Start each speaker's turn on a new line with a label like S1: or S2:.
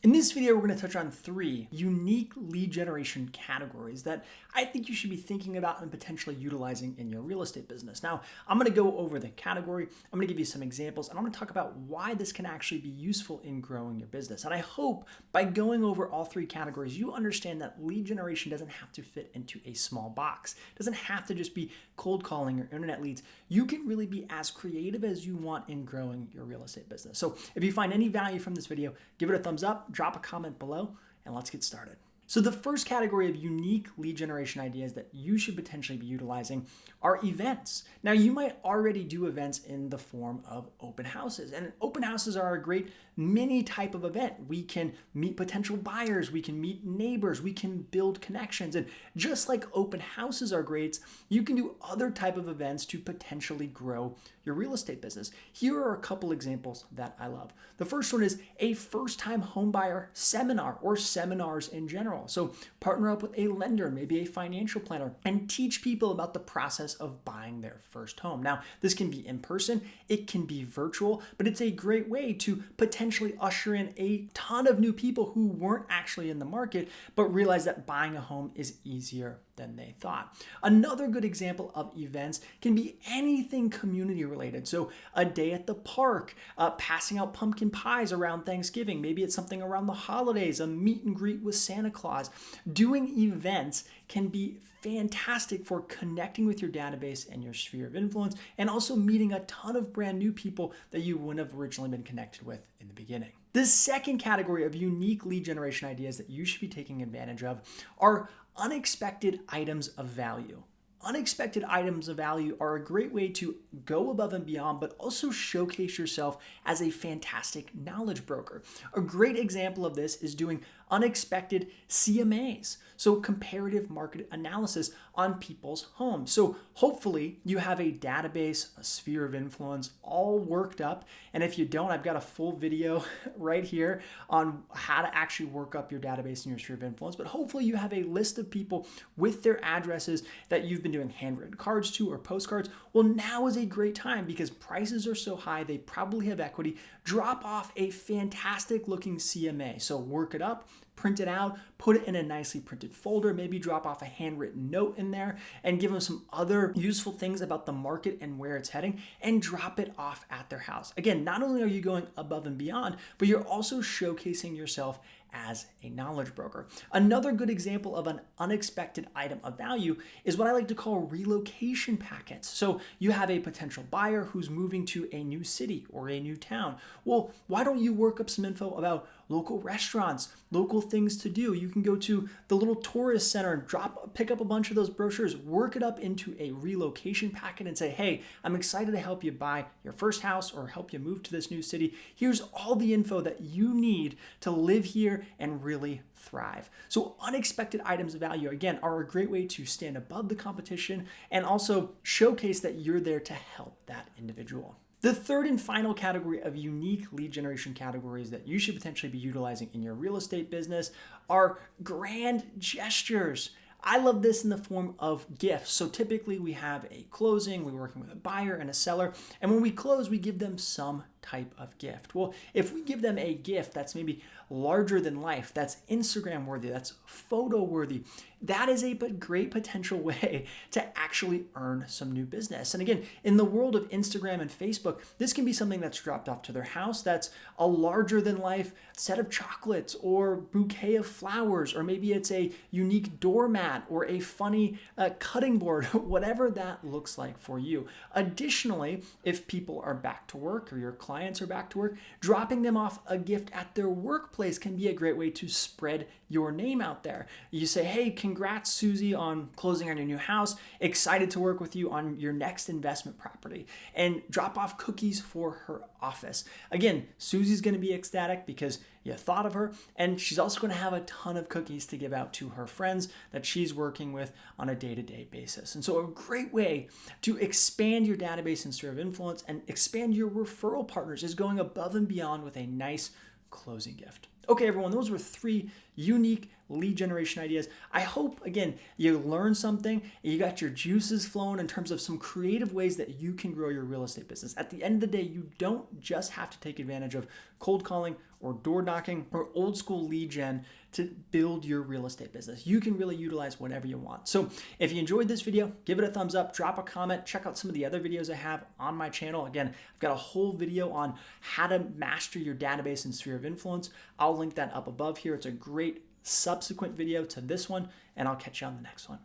S1: In this video, we're going to touch on 3 unique lead generation categories that I think you should be thinking about and potentially utilizing in your real estate business. Now, I'm going to go over the category, I'm going to give you some examples, and I'm going to talk about why this can actually be useful in growing your business. And I hope by going over all 3 categories, you understand that lead generation doesn't have to fit into a small box. It doesn't have to just be cold calling or internet leads. You can really be as creative as you want in growing your real estate business. So if you find any value from this video, give it a thumbs up, drop a comment below, and let's get started. So the first category of unique lead generation ideas that you should potentially be utilizing are events. Now, you might already do events in the form of open houses, and open houses are a great mini type of event. We can meet potential buyers, we can meet neighbors, we can build connections, and just like open houses are great, you can do other type of events to potentially grow your real estate business. Here are a couple examples that I love. The first one is a first-time homebuyer seminar or seminars in general. So partner up with a lender, maybe a financial planner, and teach people about the process of buying their first home. Now, this can be in person, it can be virtual, but it's a great way to potentially usher in a ton of new people who weren't actually in the market, but realize that buying a home is easier than they thought. Another good example of events can be anything community related. So a day at the park, passing out pumpkin pies around Thanksgiving. Maybe it's something around the holidays, a meet and greet with Santa Claus. Doing events can be fantastic for connecting with your database and your sphere of influence, and also meeting a ton of brand new people that you wouldn't have originally been connected with in the beginning. The second category of unique lead generation ideas that you should be taking advantage of are unexpected items of value. Unexpected items of value are a great way to go above and beyond, but also showcase yourself as a fantastic knowledge broker. A great example of this is doing unexpected CMAs, so comparative market analysis on people's homes. So hopefully you have a database, a sphere of influence all worked up. And if you don't, I've got a full video right here on how to actually work up your database and your sphere of influence. But hopefully you have a list of people with their addresses that you've been doing handwritten cards to or postcards. Well, now is a great time because prices are so high, they probably have equity. Drop off a fantastic looking CMA. So work it up, print it out, put it in a nicely printed folder, maybe drop off a handwritten note in there and give them some other useful things about the market and where it's heading, and drop it off at their house. Again, not only are you going above and beyond, but you're also showcasing yourself as a knowledge broker. Another good example of an unexpected item of value is what I like to call relocation packets. So you have a potential buyer who's moving to a new city or a new town. Well, why don't you work up some info about local restaurants, local things to do? You can go to the little tourist center and pick up a bunch of those brochures, work it up into a relocation packet and say, hey, I'm excited to help you buy your first house or help you move to this new city. Here's all the info that you need to live here and really thrive. So unexpected items of value, again, are a great way to stand above the competition and also showcase that you're there to help that individual. The third and final category of unique lead generation categories that you should potentially be utilizing in your real estate business are grand gestures. I love this in the form of gifts. So typically we have a closing, we're working with a buyer and a seller, and when we close, we give them some type of gift. Well, if we give them a gift that's maybe larger than life, that's Instagram worthy, that's photo worthy, that is a great potential way to actually earn some new business. And again, in the world of Instagram and Facebook, this can be something that's dropped off to their house that's a larger than life set of chocolates or bouquet of flowers, or maybe it's a unique doormat or a funny cutting board, whatever that looks like for you. Additionally, if people are back to work or your clients are back to work, dropping them off a gift at their workplace can be a great way to spread your name out there. You say, hey, congrats, Susie, on closing on your new house. Excited to work with you on your next investment property. And drop off cookies for her office. Again, Susie's going to be ecstatic because you thought of her, and she's also going to have a ton of cookies to give out to her friends that she's working with on a day-to-day basis. And so a great way to expand your database and sphere of influence and expand your referral partners is going above and beyond with a nice closing gift. Okay, everyone, those were 3 unique lead generation ideas. I hope, again, you learned something and you got your juices flowing in terms of some creative ways that you can grow your real estate business. At the end of the day, you don't just have to take advantage of cold calling or door knocking or old school lead gen to build your real estate business. You can really utilize whatever you want. So if you enjoyed this video, give it a thumbs up, drop a comment, check out some of the other videos I have on my channel. Again, I've got a whole video on how to master your database and sphere of influence. I'll link that up above here. It's a great subsequent video to this one, and I'll catch you on the next one.